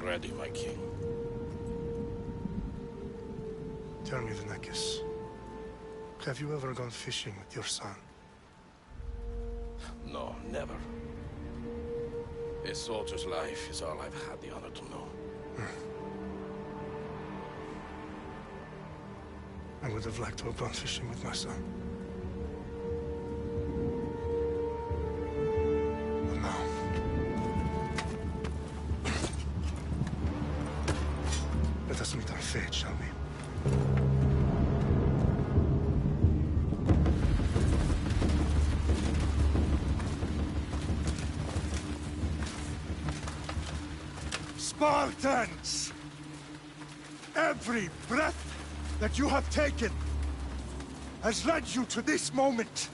ready, my king. Tell me, Vinakis, have you ever gone fishing with your son? No, never. A soldier's life is all I've had the honor to know. I would have liked to have gone fishing with my son. But now... let us meet our fate, shall we? Spartans! Every breath that you have taken has led you to this moment.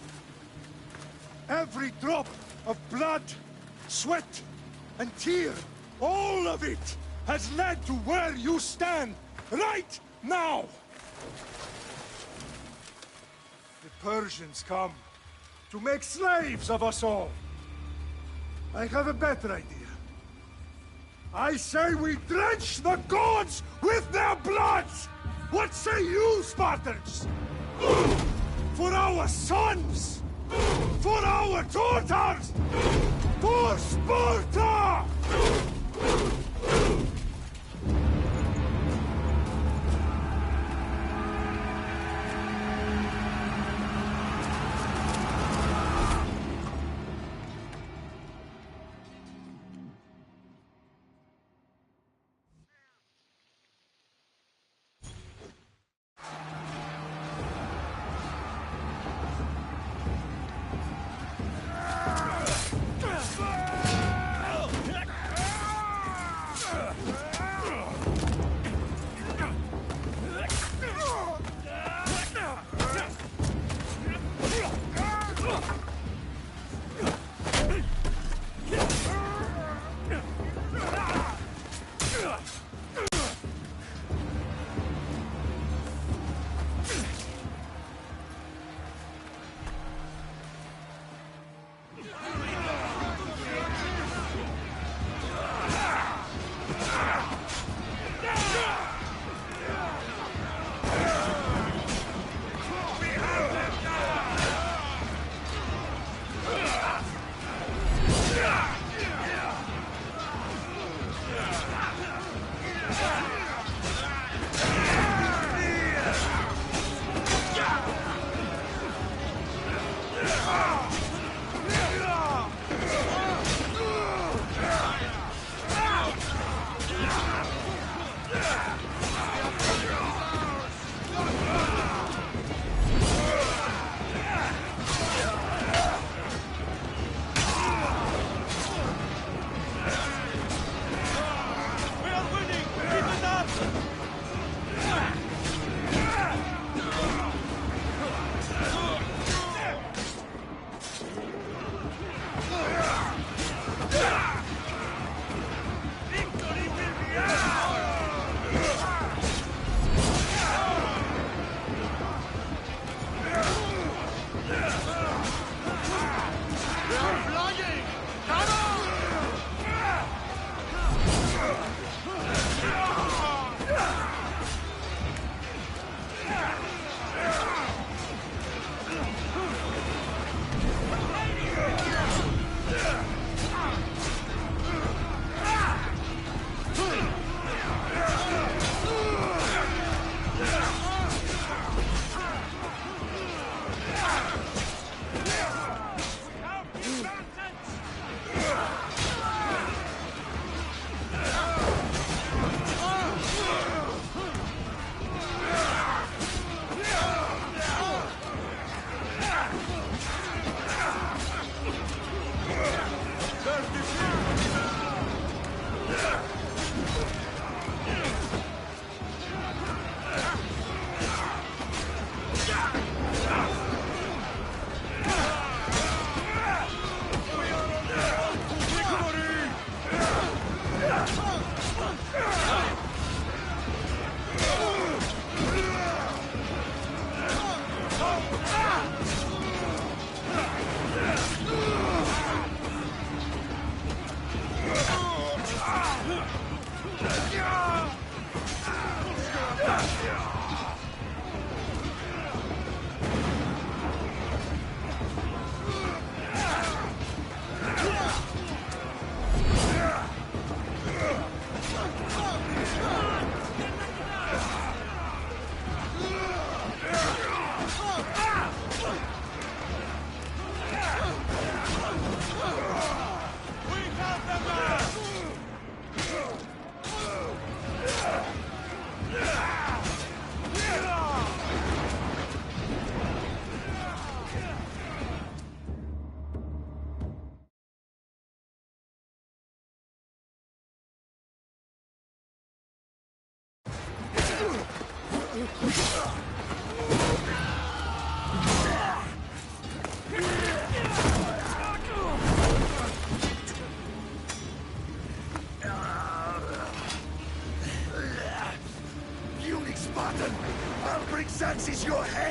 Every drop of blood, sweat, and tear, all of it has led to where you stand right now. The Persians come to make slaves of us all. I have a better idea. I say we drench the gods with their blood! What say you, Spartans? For our sons! For our daughters! For Sparta!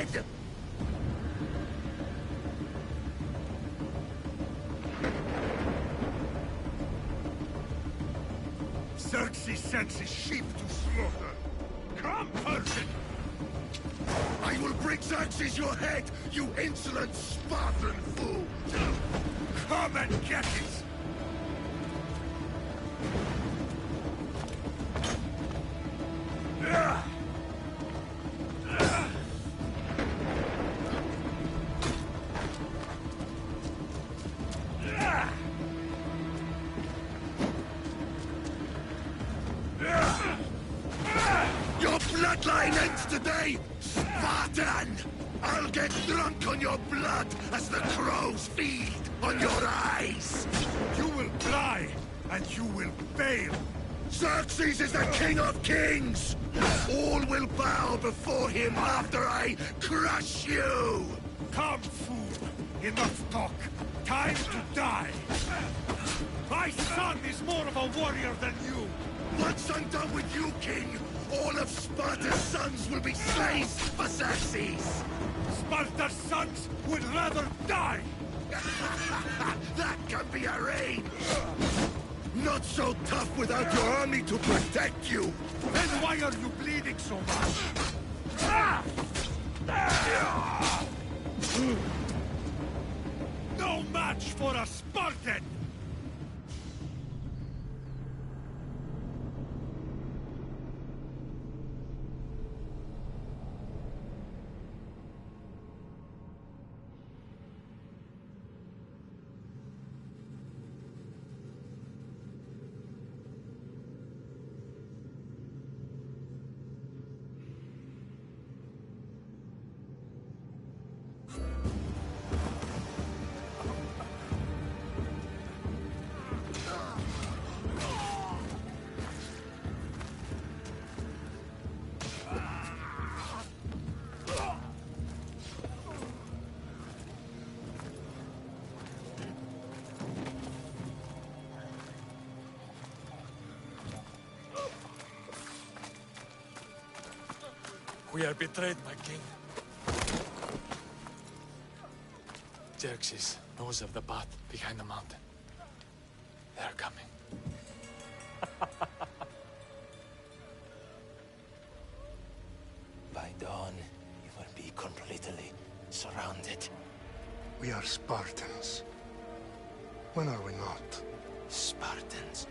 dead! Xerxes sends his sheep to slaughter. Come, Persian! I will bring Xerxes your head, you insolent Spartan fool! Come and get it! Your bloodline ends today, Spartan! I'll get drunk on your blood as the crows feed on your eyes! You will fly, and you will fail! Xerxes is the king of kings! All will bow before him after I crush you! Come, fool! Enough talk! Time to die! My son is more of a warrior than you! Once I'm done with you, king, all of Sparta's sons will be slaves for Xerxes! Sparta's sons would rather die! That can be arranged! Not so tough without your army to protect you! Then why are you bleeding so much? No match for a Spartan! We are betrayed, my king. Xerxes knows of the path behind the mountain. They are coming. By dawn, you will be completely surrounded. We are Spartans. When are we not? Spartans.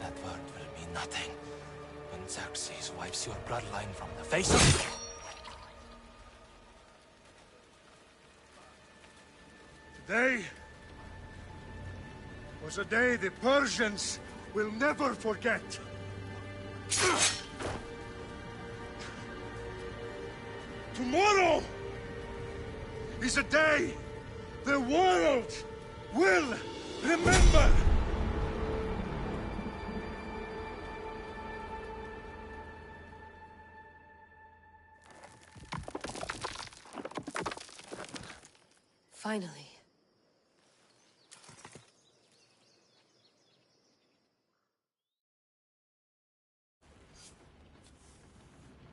That word will mean nothing when Xerxes wipes your bloodline from the face of... Today was a day the Persians will never forget. Tomorrow is a day the world will remember. Finally.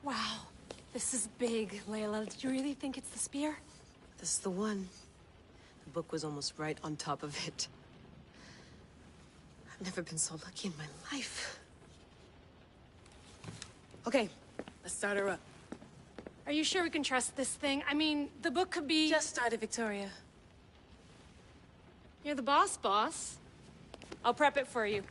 Wow, this is big, Layla. Did you really think it's the spear? This is the one. The book was almost right on top of it. I've never been so lucky in my life. Okay, let's start her up. Are you sure we can trust this thing? I mean, the book could be... Just started, Victoria. You're the boss. I'll prep it for you.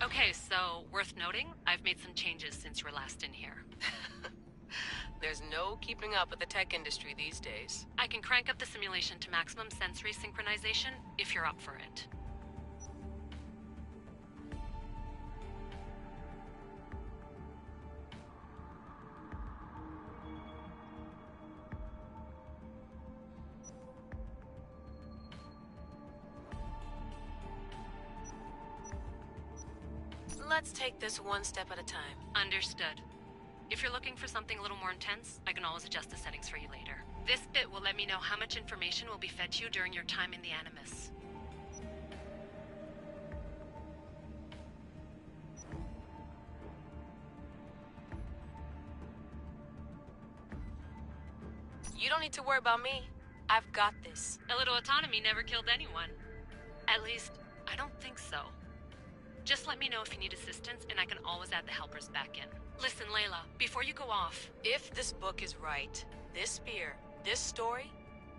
Okay, so worth noting, I've made some changes since you were last in here. There's no keeping up with the tech industry these days. I can crank up the simulation to maximum sensory synchronization if you're up for it. Let's take this one step at a time. Understood. If you're looking for something a little more intense, I can always adjust the settings for you later. This bit will let me know how much information will be fed to you during your time in the Animus. You don't need to worry about me. I've got this. A little autonomy never killed anyone. At least, I don't think so. Just let me know if you need assistance, and I can always add the helpers back in. Listen, Layla, before you go off... If this book is right, this spear, this story,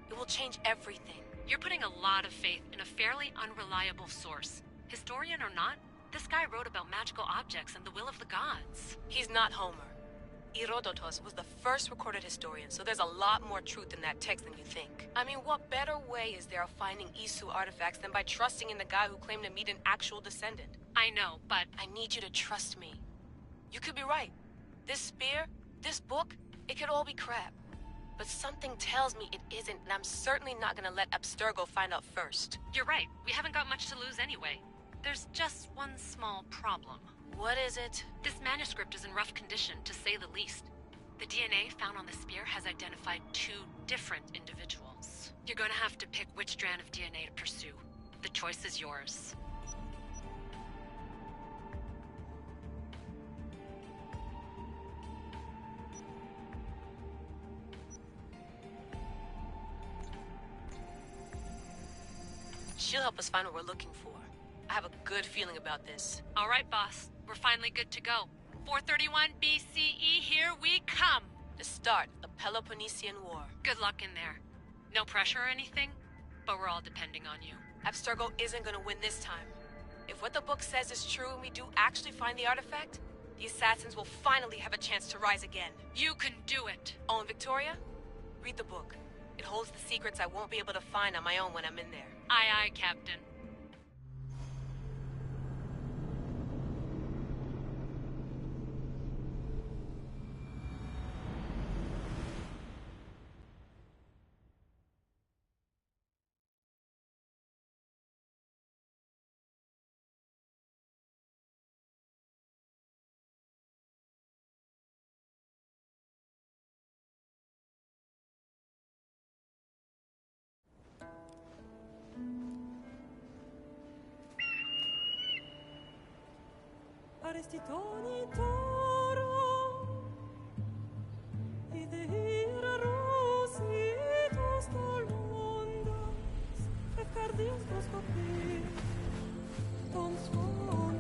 it will change everything. You're putting a lot of faith in a fairly unreliable source. Historian or not, this guy wrote about magical objects and the will of the gods. He's not Homer. Herodotus was the first recorded historian, so there's a lot more truth in that text than you think. I mean, what better way is there of finding Isu artifacts than by trusting in the guy who claimed to meet an actual descendant? I know, but... I need you to trust me. You could be right. This spear, this book, it could all be crap. But something tells me it isn't, and I'm certainly not gonna let Abstergo find out first. You're right. We haven't got much to lose anyway. There's just one small problem. What is it? This manuscript is in rough condition, to say the least. The DNA found on the spear has identified 2 different individuals. You're gonna have to pick which strand of DNA to pursue. The choice is yours. She'll help us find what we're looking for. I have a good feeling about this. All right, boss. We're finally good to go. 431 BCE, here we come! The start of the Peloponnesian War. Good luck in there. No pressure or anything, but we're all depending on you. Abstergo isn't gonna win this time. If what the book says is true and we do actually find the artifact, the assassins will finally have a chance to rise again. You can do it! Oh, and Victoria? Read the book. It holds the secrets I won't be able to find on my own when I'm in there. Aye, aye, Captain. Arestitoni toro, idehira rositos tolondas, efcardios proscopir, ton suon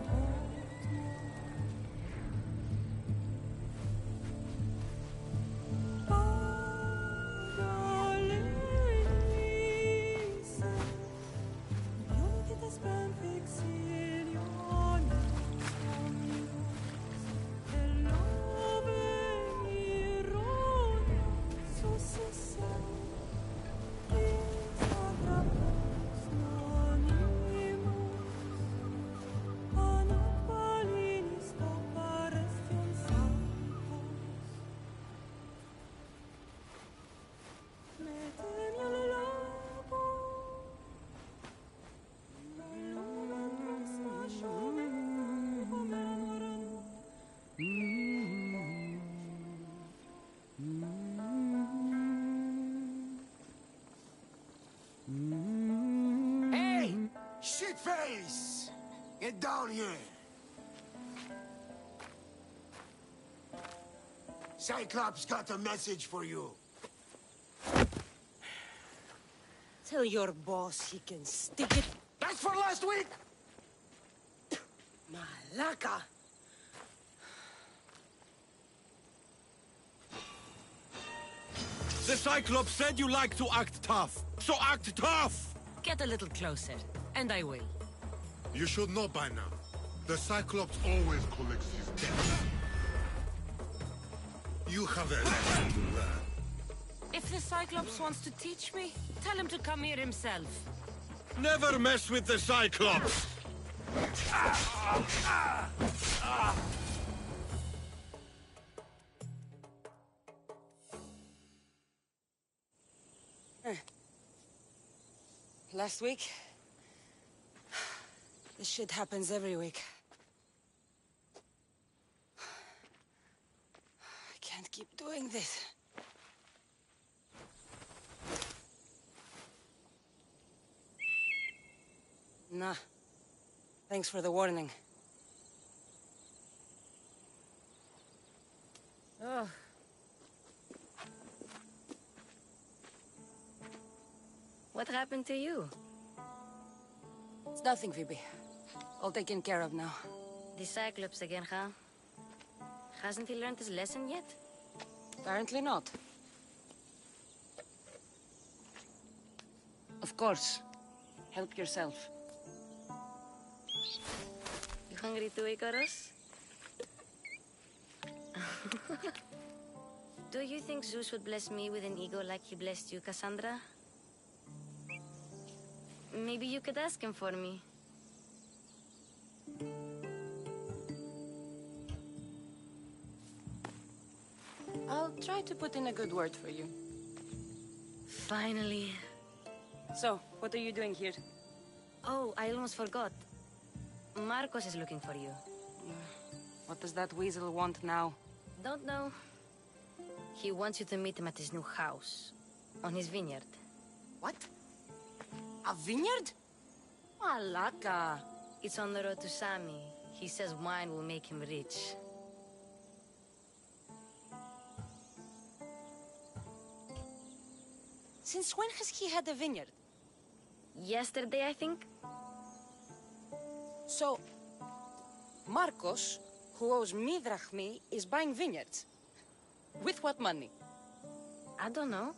Shitface! Get down here! Cyclops got a message for you. Tell your boss he can stick it. That's for last week! Malaka! The Cyclops said you like to act tough, so act tough! Get a little closer, and I will. You should know by now. The Cyclops always collects his debts. You have a lesson to learn. If the Cyclops wants to teach me, tell him to come here himself. Never mess with the Cyclops! Last week? This shit happens every week. I can't keep doing this. Nah. Thanks for the warning. Oh. What happened to you? It's nothing, Phoebe. All taken care of now. The Cyclops again, huh? Hasn't he learned his lesson yet? Apparently not. Of course. Help yourself. You hungry too, Icarus? Do you think Zeus would bless me with an ego like he blessed you, Cassandra? Maybe you could ask him for me. I'll try to put in a good word for you. Finally. So, what are you doing here? Oh, I almost forgot. Marcos is looking for you. What does that weasel want now? Don't know. He wants you to meet him at his new house. On his vineyard. What? A vineyard? Malaka. It's on the road to Sami. He says wine will make him rich. Since when has he had a vineyard? Yesterday, I think? So, Marcos, who owes me drachmi, is buying vineyards. With what money? I don't know.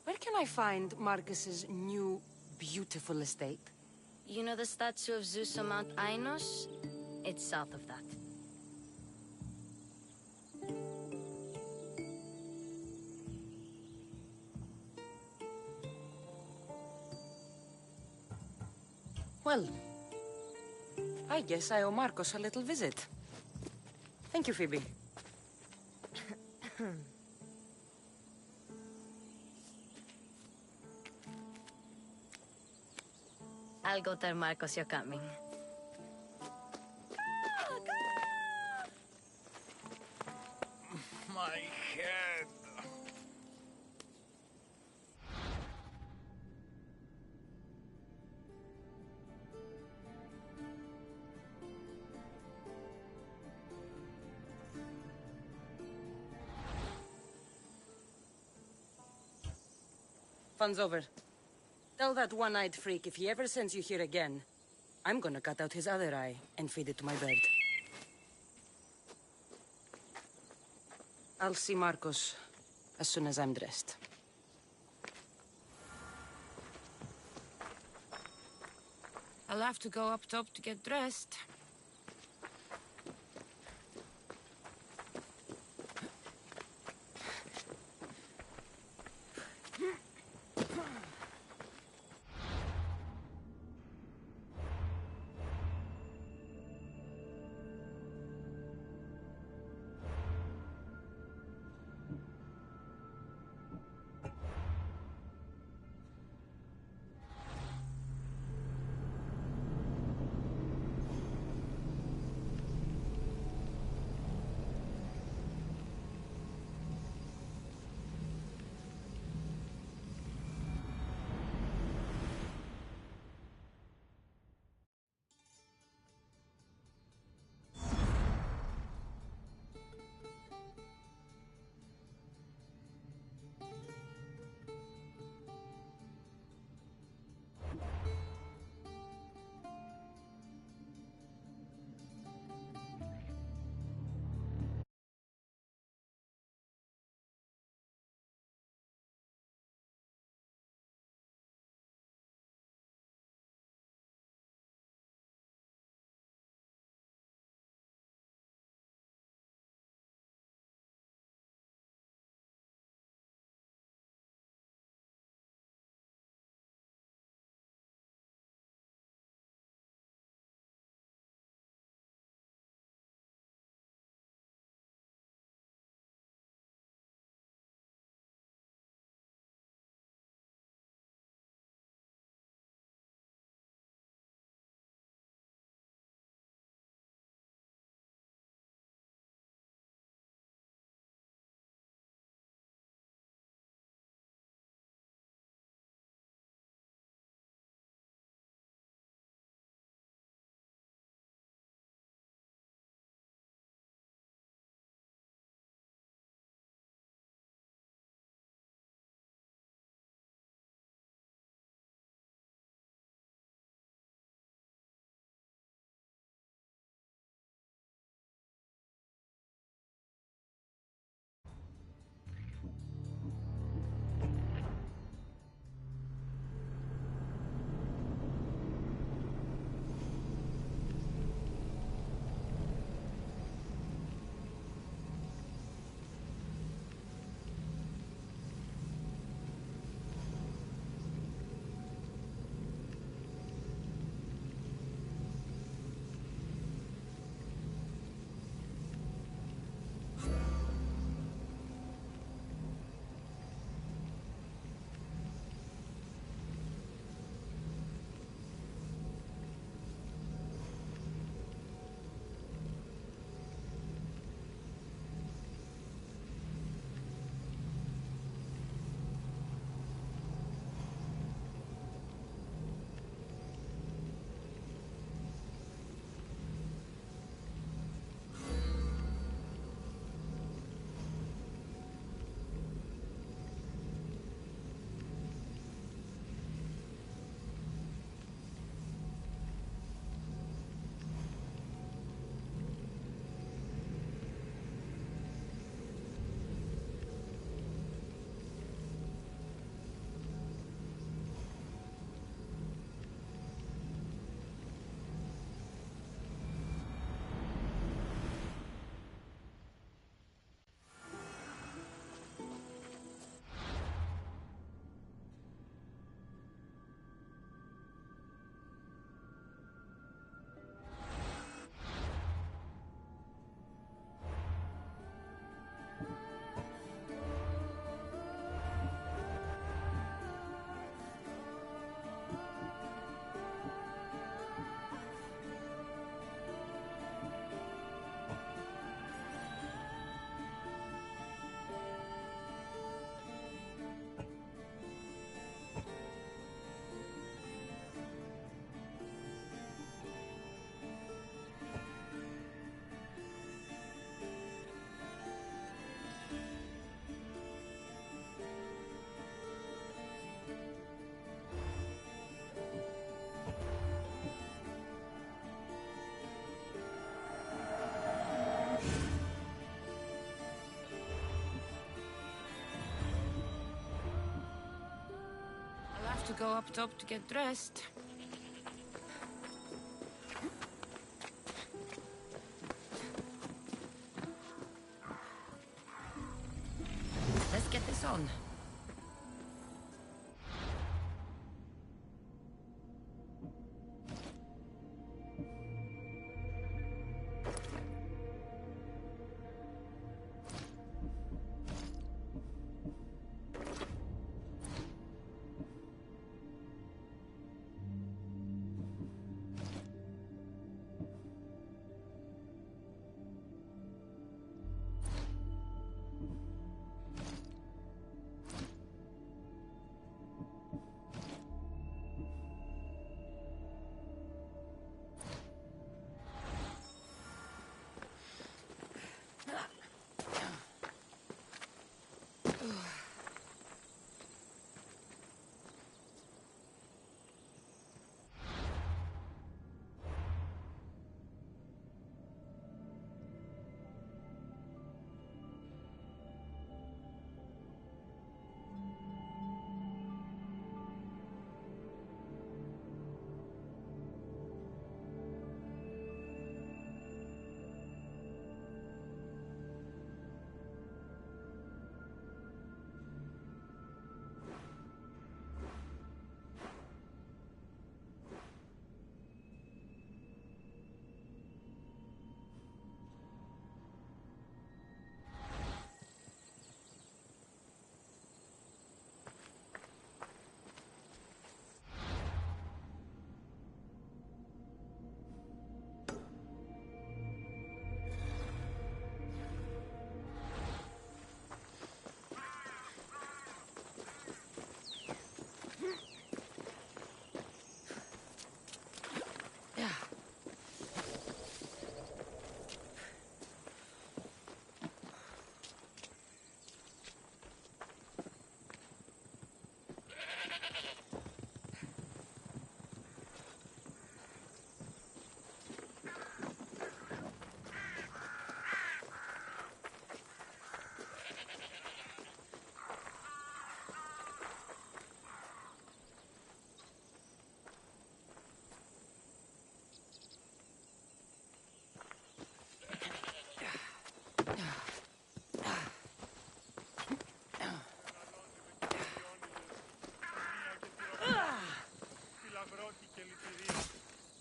Where can I find Marcus's new, beautiful estate? You know the statue of Zeus on Mount Ainos? It's south of that. Well, I guess I owe Marcos a little visit. Thank you, Phoebe. I'll go tell Marcos you're coming. My head. Fun's over. Tell that one-eyed freak if he ever sends you here again, I'm gonna cut out his other eye and feed it to my bird. I'll see Marcos as soon as I'm dressed. I'll have to go up top to get dressed. have to go up top to get dressed. Let's get this on.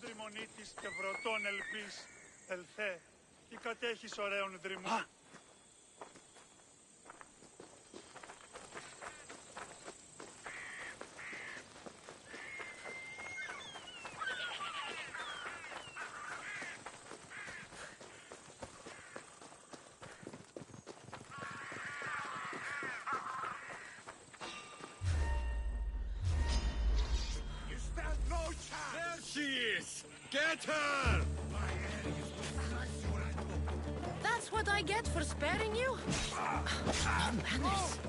Δρυμονίτης και βρωτών ελπής, ελθέ, ή κατέχεις ωραίων δρυμών. There she is! Get her! That's what I get for sparing you? No manners.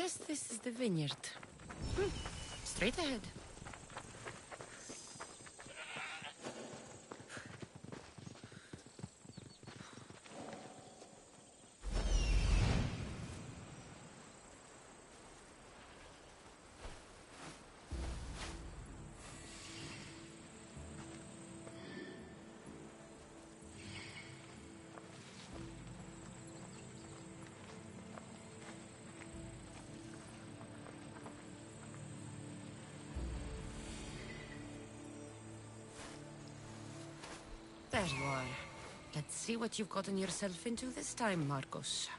guess this is the vineyard. Straight ahead. There you are. Let's see what you've gotten yourself into this time, Marcos.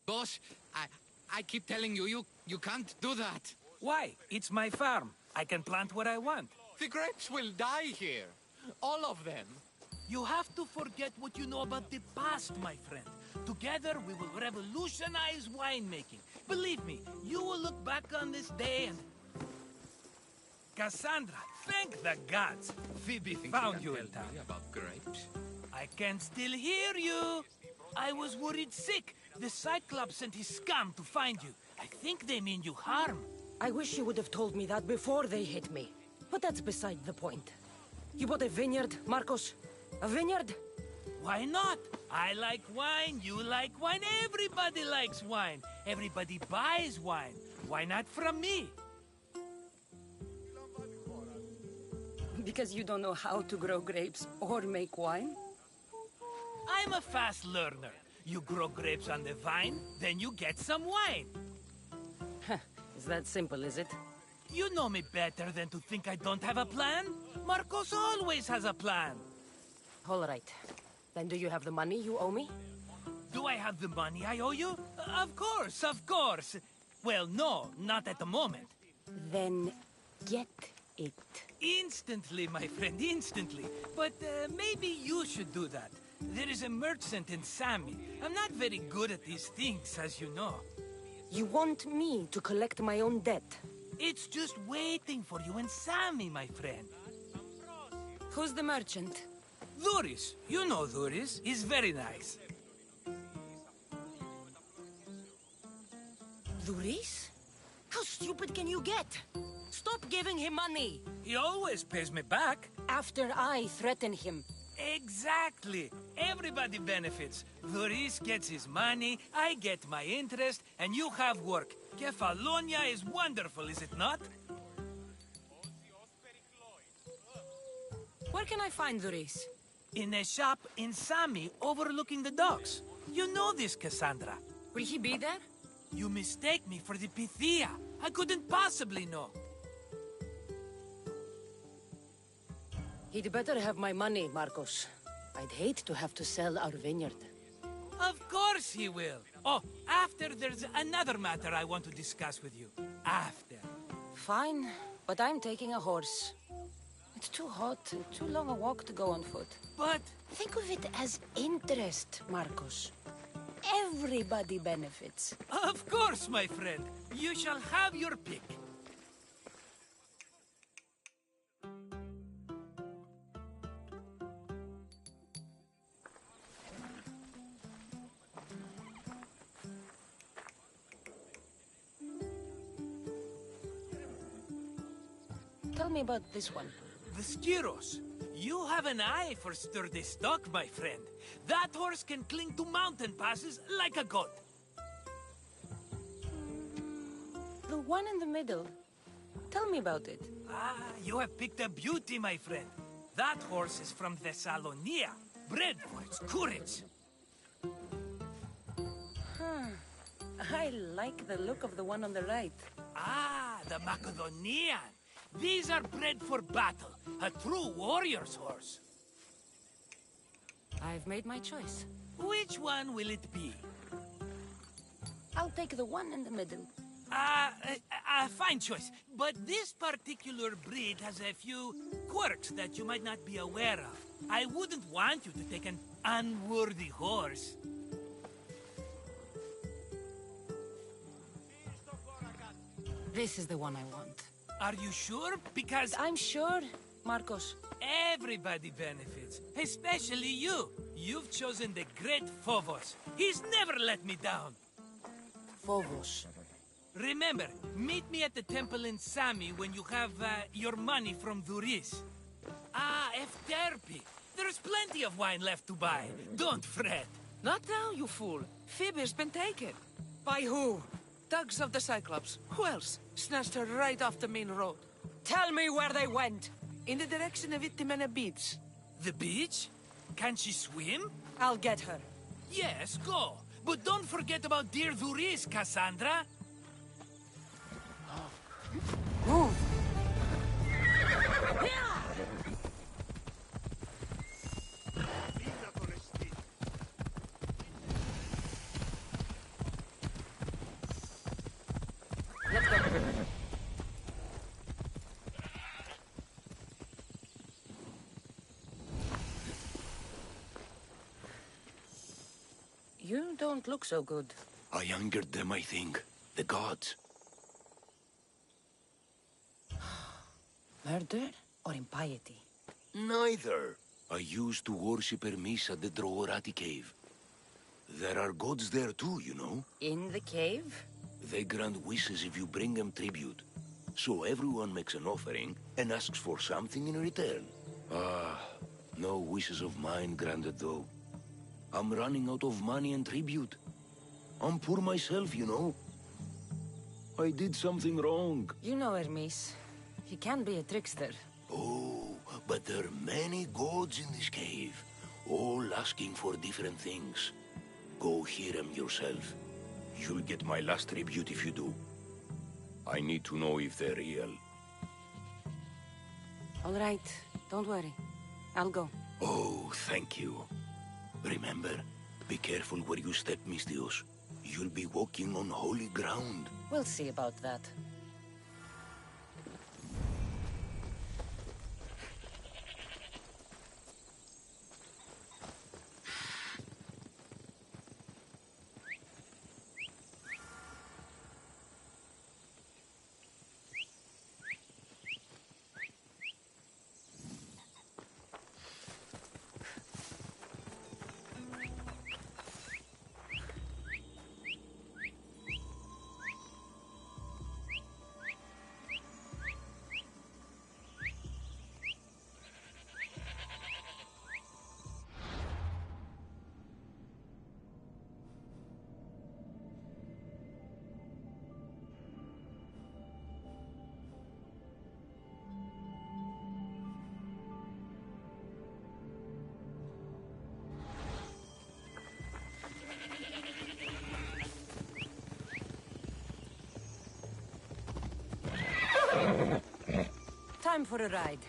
Boss, I keep telling you, you can't do that. Why? It's my farm. I can plant what I want. The grapes will die here. All of them. You have to forget what you know about the past, my friend. Together, we will revolutionize winemaking. Believe me, you will look back on this day and... Cassandra, thank the gods! Phoebe found you in time. About grapes? I can still hear you! I was worried sick. The Cyclops and his scum to find you. I think they mean you harm. I wish you would have told me that before they hit me. But that's beside the point. You bought a vineyard, Marcos? A vineyard? Why not? I like wine, you like wine, everybody likes wine. Everybody buys wine. Why not from me? Because you don't know how to grow grapes or make wine? I'm a fast learner. You grow grapes on the vine, then you get some wine. Is that simple, is it? You know me better than to think I don't have a plan. Marcos always has a plan. All right. Then do you have the money you owe me? Do I have the money I owe you? Of course, of course. Well, no, not at the moment. Then get it. Instantly, my friend, instantly. But maybe you should do that. There is a merchant in Sami. I'm not very good at these things, as you know. You want me to collect my own debt? It's just waiting for you in Sami, my friend. Who's the merchant? Duris. You know Duris. He's very nice. Duris? How stupid can you get? Stop giving him money! He always pays me back. After I threaten him. Exactly. Everybody benefits. Duris gets his money, I get my interest, and you have work. Kefalonia is wonderful, is it not? Where can I find Duris? In a shop in Sami, overlooking the docks. You know this, Cassandra. Will he be there? You mistake me for the Pythia. I couldn't possibly know. He'd better have my money, Marcos. I'd hate to have to sell our vineyard. Of course he will. Oh, after there's another matter I want to discuss with you. After. Fine, but I'm taking a horse. It's too hot and too long a walk to go on foot. But... think of it as interest, Marcos. Everybody benefits. Of course, my friend. You shall have your pick. Tell me about this one. The Skiros. You have an eye for sturdy stock, my friend. That horse can cling to mountain passes like a goat. The one in the middle. Tell me about it. Ah, you have picked a beauty, my friend. That horse is from Thessalonia, bred for its courage. I like the look of the one on the right. Ah, the Macedonian. These are bred for battle, a true warrior's horse. I've made my choice. Which one will it be? I'll take the one in the middle. Fine choice. But this particular breed has a few quirks that you might not be aware of. I wouldn't want you to take an unworthy horse. This is the one I want. Are you sure? Because I'm sure, Marcos. everybody benefits, especially you. You've chosen the great Phobos. He's never let me down. Phobos. Remember, meet me at the temple in Sami when you have your money from Duris. Ah, Efterpi. There's plenty of wine left to buy. Don't fret. Not now, you fool. Phoebe's been taken. By who? Thugs of the Cyclops. Who else? Snatched her right off the main road. Tell me where they went. In the direction of Itimena Beach. The beach? Can she swim? I'll get her. Yes, go. But don't forget about dear Duris, Cassandra. Move! Let's go. You don't look so good. I angered them, I think. The gods. Murder or impiety? Neither. I used to worship Hermes at the Droorati cave. There are gods there too, you know. In the cave? They grant wishes if you bring them tribute. So everyone makes an offering and asks for something in return. Ah, no wishes of mine granted though. I'm running out of money and tribute. I'm poor myself, you know. I did something wrong. You know Hermes. He can be a trickster. Oh, but there are many gods in this cave, all asking for different things. Go hear them yourself. You'll get my last tribute if you do. I need to know if they're real. All right, don't worry. I'll go. Oh, thank you. Remember, be careful where you step, Mistios. You'll be walking on holy ground. We'll see about that. Time for a ride.